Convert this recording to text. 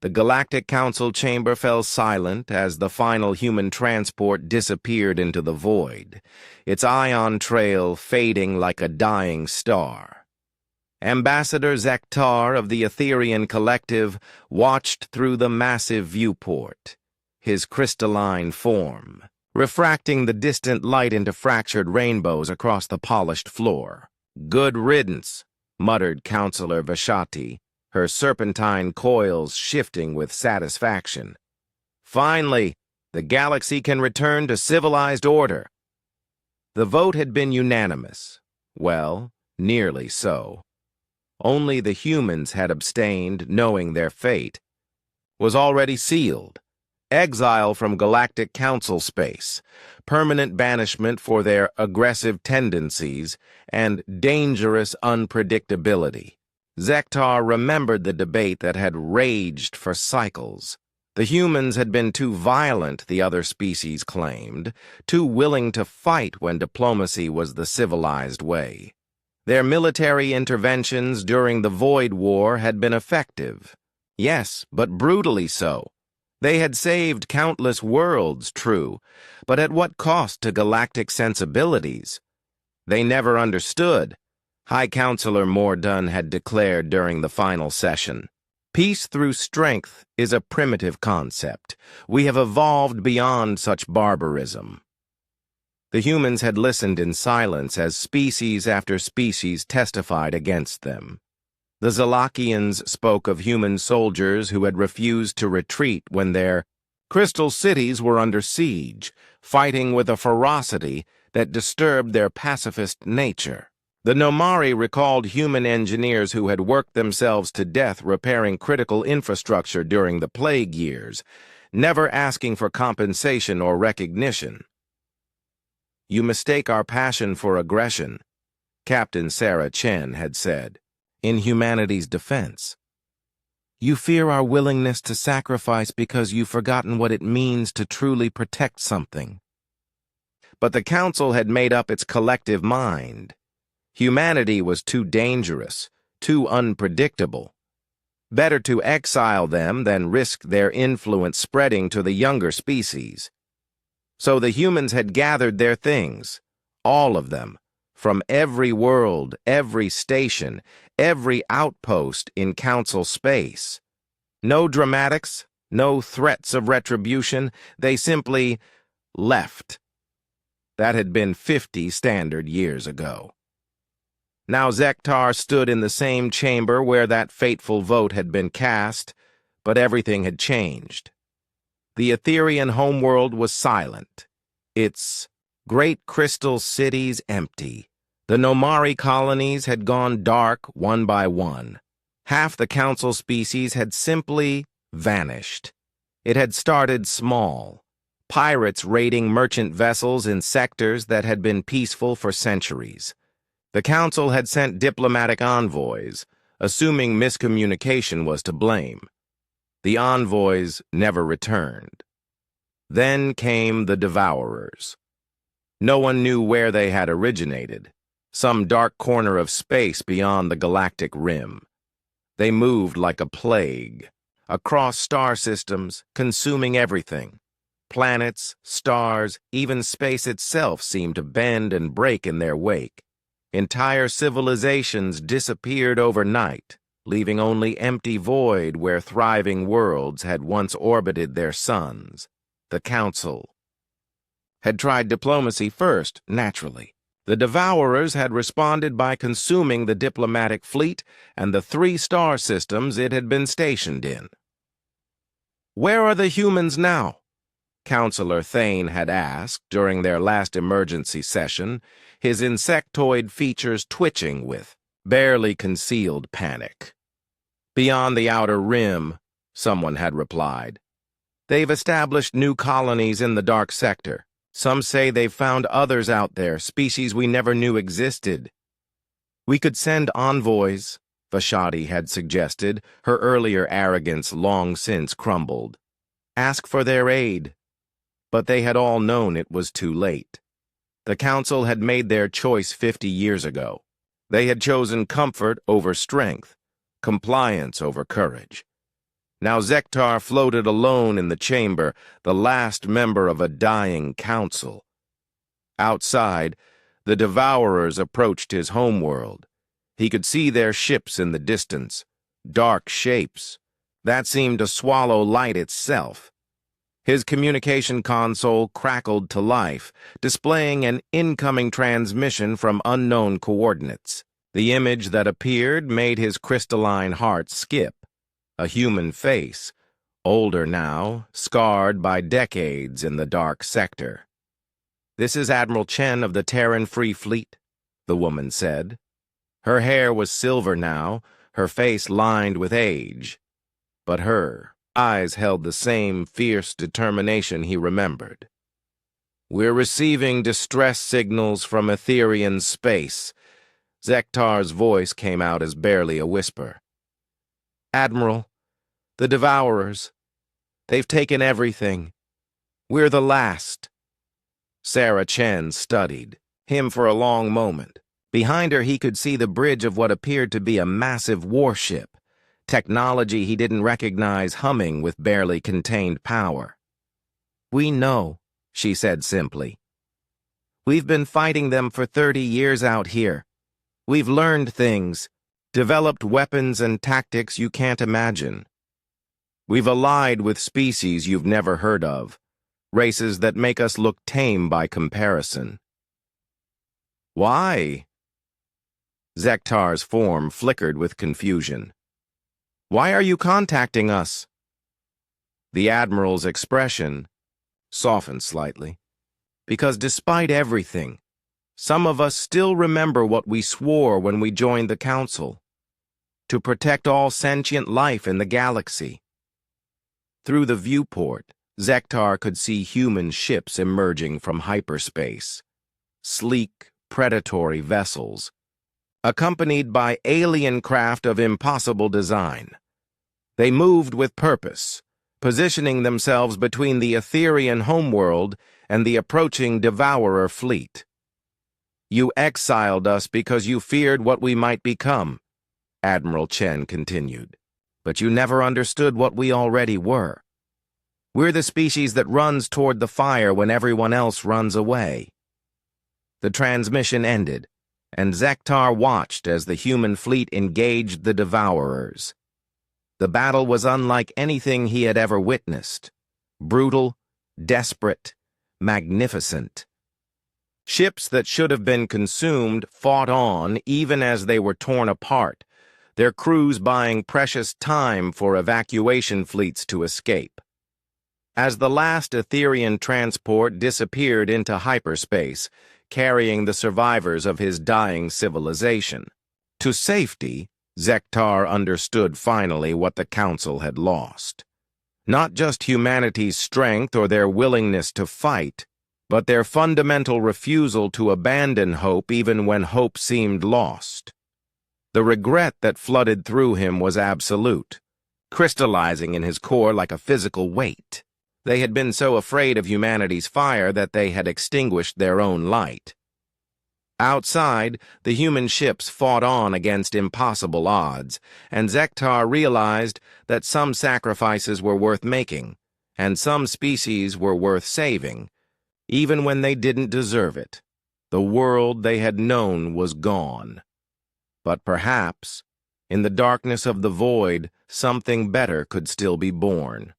The Galactic Council chamber fell silent as the final human transport disappeared into the void, its ion trail fading like a dying star. Ambassador Zektar of the Etherian Collective watched through the massive viewport, his crystalline form refracting the distant light into fractured rainbows across the polished floor. "Good riddance," muttered Counselor Vashati, her serpentine coils shifting with satisfaction. "Finally, the galaxy can return to civilized order." The vote had been unanimous. Well, nearly so. Only the humans had abstained, knowing their fate was already sealed. Exile from Galactic Council space, permanent banishment for their aggressive tendencies, and dangerous unpredictability. Zektar remembered the debate that had raged for cycles. The humans had been too violent, the other species claimed, too willing to fight when diplomacy was the civilized way. Their military interventions during the Void War had been effective. Yes, but brutally so. They had saved countless worlds, true, but at what cost to galactic sensibilities? They never understood, High Counselor Mordun had declared during the final session. Peace through strength is a primitive concept. We have evolved beyond such barbarism. The humans had listened in silence as species after species testified against them. The Zalakians spoke of human soldiers who had refused to retreat when their crystal cities were under siege, fighting with a ferocity that disturbed their pacifist nature. The Nomari recalled human engineers who had worked themselves to death repairing critical infrastructure during the plague years, never asking for compensation or recognition. "You mistake our passion for aggression," Captain Sarah Chen had said, in humanity's defense. "You fear our willingness to sacrifice because you've forgotten what it means to truly protect something." But the Council had made up its collective mind. Humanity was too dangerous, too unpredictable. Better to exile them than risk their influence spreading to the younger species. So the humans had gathered their things, all of them, from every world, every station, every outpost in Council space. No dramatics, no threats of retribution, they simply left. That had been 50 standard years ago. Now Zektar stood in the same chamber where that fateful vote had been cast, but everything had changed. The Etherian homeworld was silent, its great crystal cities empty. The Nomari colonies had gone dark one by one. Half the Council species had simply vanished. It had started small, pirates raiding merchant vessels in sectors that had been peaceful for centuries. The Council had sent diplomatic envoys, assuming miscommunication was to blame. The envoys never returned. Then came the Devourers. No one knew where they had originated, some dark corner of space beyond the galactic rim. They moved like a plague, across star systems, consuming everything. Planets, stars, even space itself seemed to bend and break in their wake. Entire civilizations disappeared overnight, leaving only empty void where thriving worlds had once orbited their suns. The Council had tried diplomacy first, naturally. The Devourers had responded by consuming the diplomatic fleet and the 3 star systems it had been stationed in. "Where are the humans now?" Counselor Thane had asked during their last emergency session, his insectoid features twitching with barely concealed panic. "Beyond the outer rim," someone had replied. "They've established new colonies in the dark sector. Some say they've found others out there, species we never knew existed." "We could send envoys," Vashati had suggested, her earlier arrogance long since crumbled. "Ask for their aid." But they had all known it was too late. The Council had made their choice 50 years ago. They had chosen comfort over strength, compliance over courage. Now Zektar floated alone in the chamber, the last member of a dying council. Outside, the Devourers approached his homeworld. He could see their ships in the distance, dark shapes that seemed to swallow light itself. His communication console crackled to life, displaying an incoming transmission from unknown coordinates. The image that appeared made his crystalline heart skip. A human face, older now, scarred by decades in the dark sector. "This is Admiral Chen of the Terran Free Fleet," the woman said. Her hair was silver now, her face lined with age. But her eyes held the same fierce determination he remembered. "We're receiving distress signals from Etherian space." Zektar's voice came out as barely a whisper. "Admiral, the Devourers, they've taken everything. We're the last." Sarah Chen studied him for a long moment. Behind her he could see the bridge of what appeared to be a massive warship, technology he didn't recognize humming with barely contained power. "We know," she said simply. "We've been fighting them for 30 years out here. We've learned things, developed weapons and tactics you can't imagine. We've allied with species you've never heard of, races that make us look tame by comparison." "Why?" Zektar's form flickered with confusion. "Why are you contacting us?" The Admiral's expression softened slightly. "Because despite everything, some of us still remember what we swore when we joined the Council. To protect all sentient life in the galaxy." Through the viewport, Zektar could see human ships emerging from hyperspace. Sleek, predatory vessels, accompanied by alien craft of impossible design. They moved with purpose, positioning themselves between the Etherian homeworld and the approaching Devourer fleet. "You exiled us because you feared what we might become," Admiral Chen continued. "But you never understood what we already were. We're the species that runs toward the fire when everyone else runs away." The transmission ended, and Zektar watched as the human fleet engaged the Devourers. The battle was unlike anything he had ever witnessed. Brutal, desperate, magnificent. Ships that should have been consumed fought on even as they were torn apart, their crews buying precious time for evacuation fleets to escape. As the last Etherian transport disappeared into hyperspace, carrying the survivors of his dying civilization to safety, Zektar understood finally what the Council had lost. Not just humanity's strength or their willingness to fight, but their fundamental refusal to abandon hope even when hope seemed lost. The regret that flooded through him was absolute, crystallizing in his core like a physical weight. They had been so afraid of humanity's fire that they had extinguished their own light. Outside, the human ships fought on against impossible odds, and Zektar realized that some sacrifices were worth making, and some species were worth saving, even when they didn't deserve it. The world they had known was gone. But perhaps, in the darkness of the void, something better could still be born.